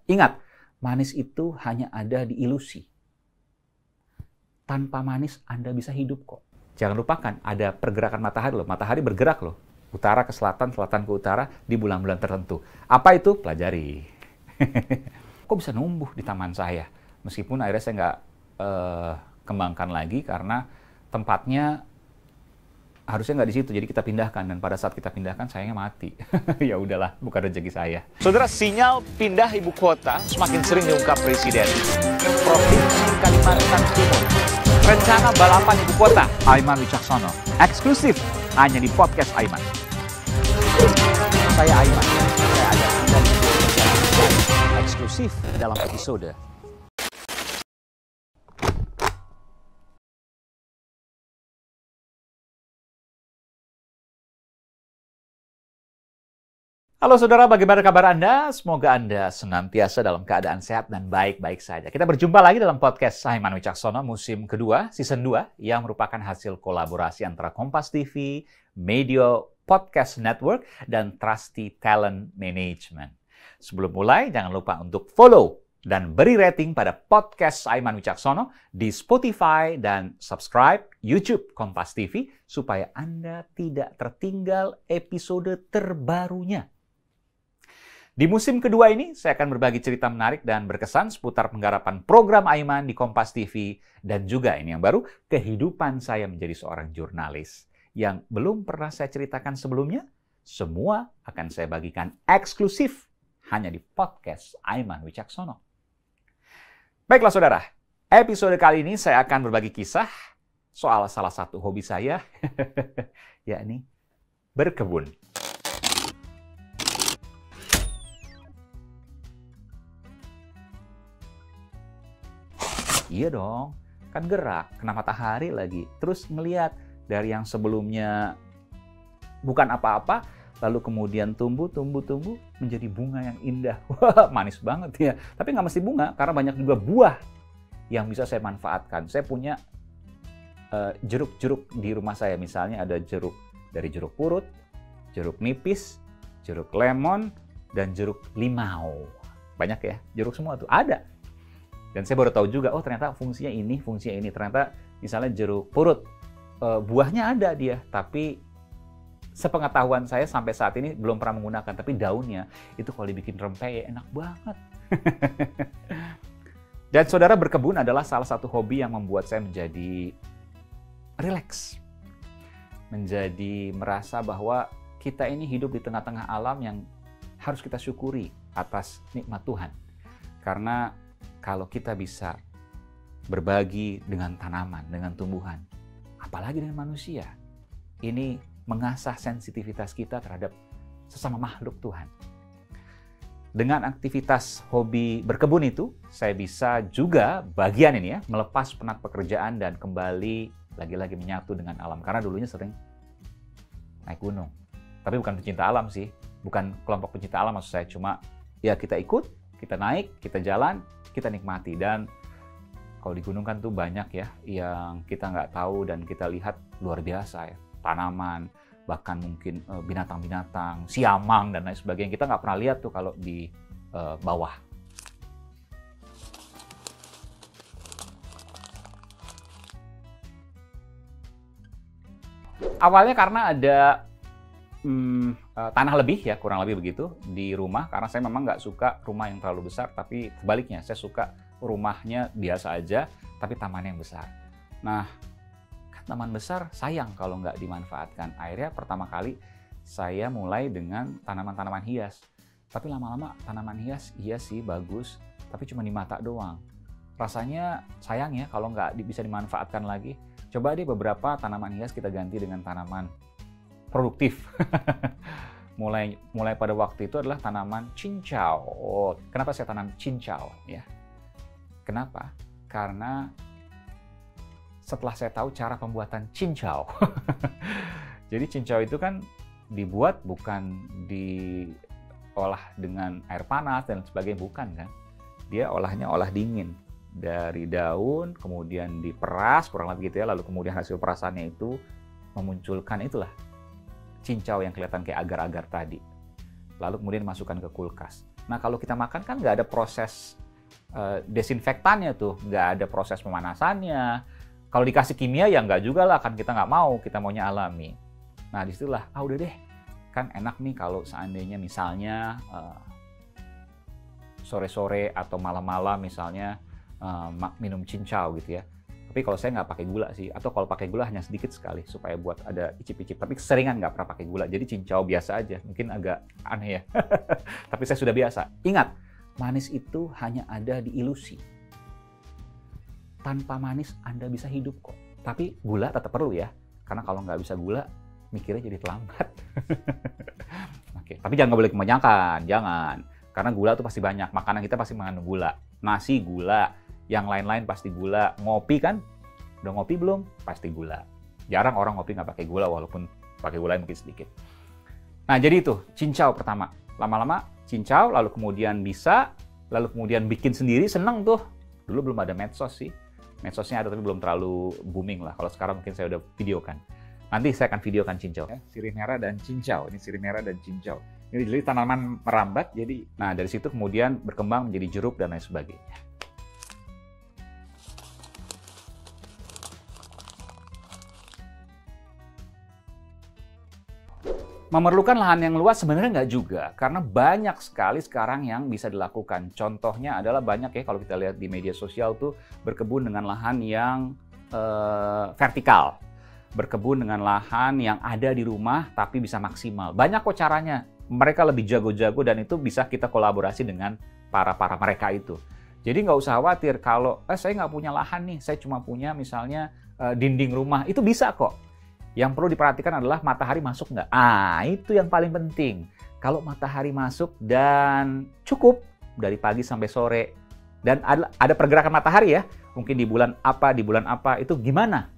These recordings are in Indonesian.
Ingat, manis itu hanya ada di ilusi. Tanpa manis Anda bisa hidup kok. Jangan lupakan, ada pergerakan matahari loh. Matahari bergerak loh. Utara ke selatan, selatan ke utara di bulan-bulan tertentu. Apa itu? Pelajari. Kok bisa numbuh di taman saya? Meskipun akhirnya saya nggak kembangkan lagi karena tempatnya harusnya nggak di situ, jadi kita pindahkan, dan pada saat kita pindahkan sayangnya mati. Ya udahlah, bukan rezeki saya. Saudara, sinyal pindah ibu kota semakin sering diungkap Presiden. Provinsi Kalimantan Timur, rencana balapan ibu kota. Aiman Wicaksono, eksklusif hanya di podcast Aiman. Saya Aiman, saya ajak Anda di eksklusif dalam episode. Halo saudara, bagaimana kabar Anda? Semoga Anda senantiasa dalam keadaan sehat dan baik-baik saja. Kita berjumpa lagi dalam podcast Aiman Wicaksono musim kedua, season 2, yang merupakan hasil kolaborasi antara Kompas TV, Media Podcast Network, dan Trusty Talent Management. Sebelum mulai, jangan lupa untuk follow dan beri rating pada podcast Aiman Wicaksono di Spotify dan subscribe YouTube Kompas TV supaya Anda tidak tertinggal episode terbarunya. Di musim kedua ini, saya akan berbagi cerita menarik dan berkesan seputar penggarapan program Aiman di Kompas TV, dan juga ini yang baru, kehidupan saya menjadi seorang jurnalis. Yang belum pernah saya ceritakan sebelumnya, semua akan saya bagikan eksklusif hanya di podcast Aiman Wicaksono. Baiklah saudara, episode kali ini saya akan berbagi kisah soal salah satu hobi saya, yakni berkebun. Iya dong, kan gerak, kena matahari lagi. Terus ngelihat dari yang sebelumnya bukan apa-apa, lalu kemudian tumbuh menjadi bunga yang indah. Wah, manis banget ya. Tapi nggak mesti bunga, karena banyak juga buah yang bisa saya manfaatkan. Saya punya jeruk-jeruk di rumah saya. Misalnya ada jeruk dari jeruk purut, jeruk nipis, jeruk lemon, dan jeruk limau. Banyak ya, jeruk semua tuh ada. Dan saya baru tahu juga, oh ternyata fungsinya ini. Ternyata misalnya jeruk purut, buahnya ada dia, tapi sepengetahuan saya sampai saat ini belum pernah menggunakan. Tapi daunnya itu kalau dibikin rempeyek enak banget. Dan saudara, berkebun adalah salah satu hobi yang membuat saya menjadi rileks. Menjadi merasa bahwa kita ini hidup di tengah-tengah alam yang harus kita syukuri atas nikmat Tuhan. Karena kalau kita bisa berbagi dengan tanaman, dengan tumbuhan, apalagi dengan manusia, ini mengasah sensitivitas kita terhadap sesama makhluk Tuhan. Dengan aktivitas hobi berkebun itu, saya bisa juga bagian ini ya, melepas penat pekerjaan dan kembali lagi-lagi menyatu dengan alam. Karena dulunya sering naik gunung. Tapi bukan pecinta alam sih, bukan kelompok pecinta alam maksud saya, cuma ya kita ikut, kita naik, kita jalan, kita nikmati. Dan kalau di gunung kan tuh banyak ya yang kita nggak tahu dan kita lihat luar biasa ya. Tanaman, bahkan mungkin binatang-binatang, siamang dan lain sebagainya. Kita nggak pernah lihat tuh kalau di bawah. Awalnya karena ada tanah lebih ya, kurang lebih begitu di rumah, karena saya memang nggak suka rumah yang terlalu besar, tapi sebaliknya saya suka rumahnya biasa aja tapi tamannya yang besar. Nah, taman besar sayang kalau nggak dimanfaatkan. Akhirnya pertama kali saya mulai dengan tanaman-tanaman hias, tapi lama-lama tanaman hias iya sih bagus, tapi cuma di mata doang. Rasanya sayang ya kalau nggak bisa dimanfaatkan lagi. Coba deh beberapa tanaman hias kita ganti dengan tanaman produktif. mulai pada waktu itu adalah tanaman cincau. Oh, kenapa saya tanam cincau ya? Kenapa? Karena setelah saya tahu cara pembuatan cincau. Jadi cincau itu kan dibuat bukan diolah dengan air panas dan sebagainya, bukan kan? Dia olahnya olah dingin. Dari daun kemudian diperas kurang lebih gitu ya, lalu kemudian hasil perasannya itu memunculkan itulah cincau yang kelihatan kayak agar-agar tadi. Lalu kemudian dimasukkan ke kulkas. Nah, kalau kita makan kan nggak ada proses desinfektannya tuh, nggak ada proses pemanasannya. Kalau dikasih kimia ya nggak juga lah, kan kita nggak mau, kita maunya alami. Nah, disitulah, udah deh, kan enak nih kalau seandainya misalnya sore-sore atau malam-malam misalnya minum cincau gitu ya. Tapi kalau saya nggak pakai gula sih, atau kalau pakai gula hanya sedikit sekali supaya buat ada icip-icip. Tapi keseringan nggak pernah pakai gula, jadi cincau biasa aja. Mungkin agak aneh ya, tapi saya sudah biasa. Ingat, manis itu hanya ada di ilusi. Tanpa manis Anda bisa hidup kok. Tapi gula tetap perlu ya, karena kalau nggak bisa gula, mikirnya jadi terlambat. Oke, tapi jangan boleh kebanyakan, jangan. Karena gula itu pasti banyak, makanan kita pasti mengandung gula. Nasi gula, yang lain-lain pasti gula. Ngopi kan? Udah ngopi belum? Pasti gula. Jarang orang ngopi nggak pakai gula, walaupun pakai gula mungkin sedikit. Nah, jadi itu, cincau pertama. Lama-lama cincau, lalu kemudian bisa, lalu kemudian bikin sendiri, seneng tuh. Dulu belum ada medsos sih. Medsosnya ada tapi belum terlalu booming lah. Kalau sekarang mungkin saya udah videokan. Nanti saya akan videokan cincau. Sirih merah dan cincau. Ini sirih merah dan cincau. Ini jadi tanaman merambat. Jadi, nah dari situ kemudian berkembang menjadi jeruk dan lain sebagainya. Memerlukan lahan yang luas sebenarnya nggak juga, karena banyak sekali sekarang yang bisa dilakukan. Contohnya adalah banyak ya kalau kita lihat di media sosial tuh berkebun dengan lahan yang vertikal, berkebun dengan lahan yang ada di rumah tapi bisa maksimal. Banyak kok caranya. Mereka lebih jago-jago dan itu bisa kita kolaborasi dengan para mereka itu. Jadi nggak usah khawatir kalau saya nggak punya lahan nih, saya cuma punya misalnya dinding rumah, itu bisa kok. Yang perlu diperhatikan adalah matahari masuk nggak? Itu yang paling penting. Kalau matahari masuk dan cukup dari pagi sampai sore, dan ada pergerakan matahari ya, mungkin di bulan apa, itu gimana?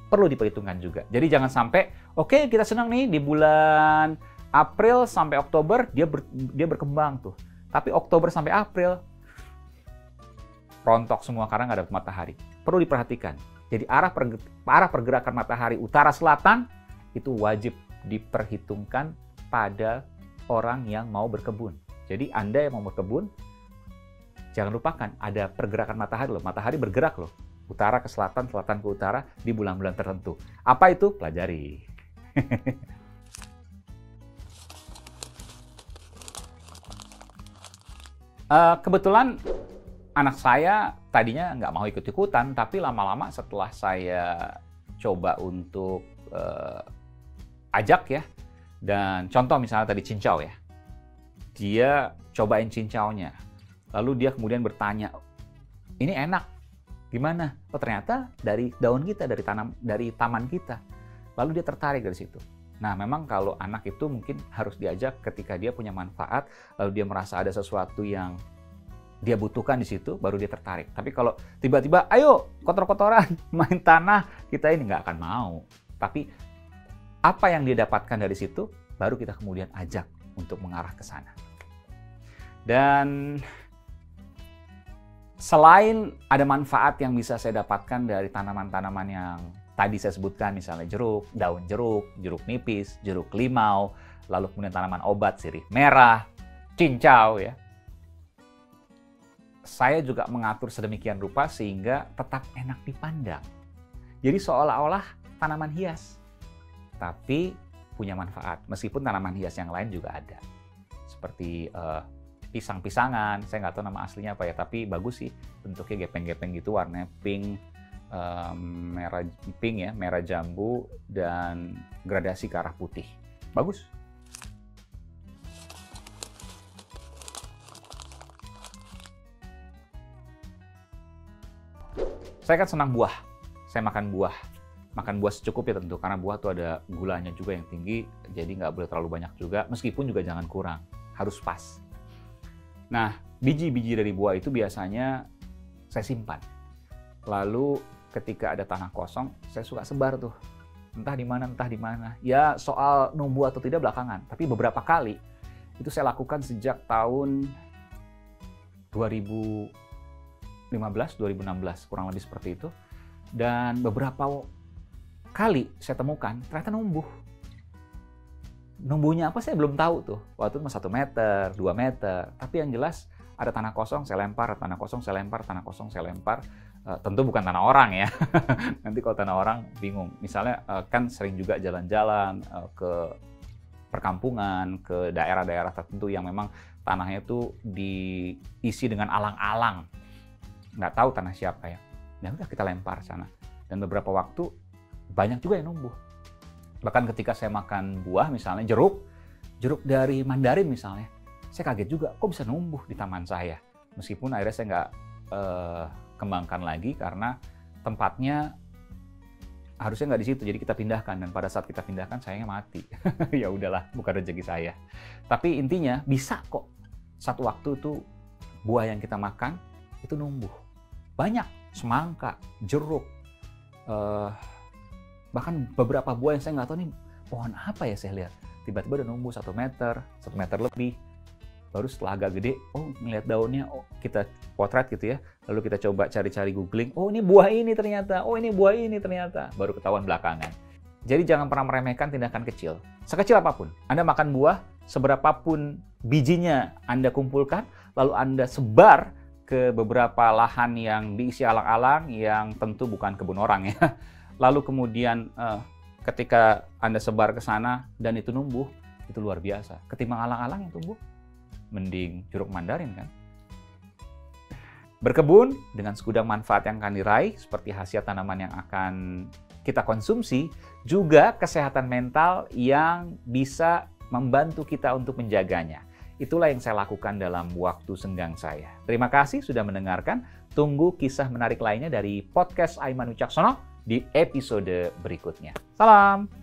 Perlu diperhitungkan juga. Jadi jangan sampai, oke, kita senang nih di bulan April sampai Oktober, dia berkembang tuh. Tapi Oktober sampai April, rontok semua karena nggak ada matahari. Perlu diperhatikan. Jadi arah pergerakan matahari utara-selatan itu wajib diperhitungkan pada orang yang mau berkebun. Jadi Anda yang mau berkebun, jangan lupakan ada pergerakan matahari loh. Matahari bergerak loh. Utara ke selatan, selatan ke utara di bulan-bulan tertentu. Apa itu? Pelajari. Kebetulan anak saya tadinya nggak mau ikut-ikutan, tapi lama-lama setelah saya coba untuk ajak ya, dan contoh misalnya tadi cincau ya, dia cobain cincaunya, lalu dia kemudian bertanya, ini enak, gimana? Oh ternyata dari daun kita, dari taman kita, lalu dia tertarik dari situ. Nah memang kalau anak itu mungkin harus diajak ketika dia punya manfaat, lalu dia merasa ada sesuatu yang dia butuhkan di situ, baru dia tertarik. Tapi kalau tiba-tiba, ayo kotor-kotoran, main tanah, kita ini nggak akan mau. Tapi apa yang dia dapatkan dari situ, baru kita kemudian ajak untuk mengarah ke sana. Dan selain ada manfaat yang bisa saya dapatkan dari tanaman-tanaman yang tadi saya sebutkan, misalnya jeruk, daun jeruk, jeruk nipis, jeruk limau, lalu kemudian tanaman obat, sirih merah, cincau ya. Saya juga mengatur sedemikian rupa sehingga tetap enak dipandang. Jadi seolah-olah tanaman hias, tapi punya manfaat. Meskipun tanaman hias yang lain juga ada. Seperti pisang-pisangan, saya nggak tahu nama aslinya apa ya, tapi bagus sih. Bentuknya gepeng-gepeng gitu, warnanya pink, merah jambu, dan gradasi ke arah putih. Bagus. Saya kan senang buah, saya makan buah. Makan buah secukupnya tentu, karena buah tuh ada gulanya juga yang tinggi, jadi nggak boleh terlalu banyak juga, meskipun juga jangan kurang, harus pas. Nah, biji-biji dari buah itu biasanya saya simpan. Lalu ketika ada tanah kosong, saya suka sebar tuh. Entah di mana. Ya soal numbuh atau tidak belakangan, tapi beberapa kali itu saya lakukan sejak tahun 2015, 2016, kurang lebih seperti itu. Dan beberapa kali saya temukan, ternyata numbuh. numbuhnya apa saya belum tahu tuh. Waktu itu 1 meter, 2 meter. Tapi yang jelas ada tanah kosong saya lempar, tanah kosong saya lempar, tanah kosong saya lempar. Tentu bukan tanah orang ya. Nanti kalau tanah orang bingung. Misalnya kan sering juga jalan-jalan ke perkampungan, ke daerah-daerah tertentu yang memang tanahnya itu diisi dengan alang-alang. Nggak tahu tanah siapa ya. Dan udah kita lempar sana. Dan beberapa waktu banyak juga yang numbuh. Bahkan ketika saya makan buah misalnya jeruk dari mandarin misalnya, saya kaget juga kok bisa numbuh di taman saya. Meskipun akhirnya saya nggak kembangkan lagi karena tempatnya harusnya nggak di situ, jadi kita pindahkan. Dan pada saat kita pindahkan sayangnya mati. Ya udahlah, bukan rezeki saya. Tapi intinya bisa kok satu waktu tuh buah yang kita makan itu numbuh. Banyak, semangka, jeruk, bahkan beberapa buah yang saya nggak tahu nih pohon apa ya saya lihat. Tiba-tiba udah numbuh 1 meter lebih. Baru setelah agak gede, oh ngeliat daunnya, oh kita potret gitu ya. Lalu kita coba cari-cari googling, oh ini buah ini ternyata, oh ini buah ini ternyata. Baru ketahuan belakangan. Jadi jangan pernah meremehkan tindakan kecil. Sekecil apapun, Anda makan buah, seberapapun bijinya Anda kumpulkan, lalu Anda sebar ke beberapa lahan yang diisi alang-alang, yang tentu bukan kebun orang ya. Lalu kemudian ketika Anda sebar ke sana dan itu numbuh, itu luar biasa. Ketimbang alang-alang yang tumbuh, mending jeruk mandarin kan. Berkebun dengan segudang manfaat yang akan diraih, seperti hasil tanaman yang akan kita konsumsi, juga kesehatan mental yang bisa membantu kita untuk menjaganya. Itulah yang saya lakukan dalam waktu senggang saya. Terima kasih sudah mendengarkan. Tunggu kisah menarik lainnya dari podcast Aiman Wicaksono di episode berikutnya. Salam!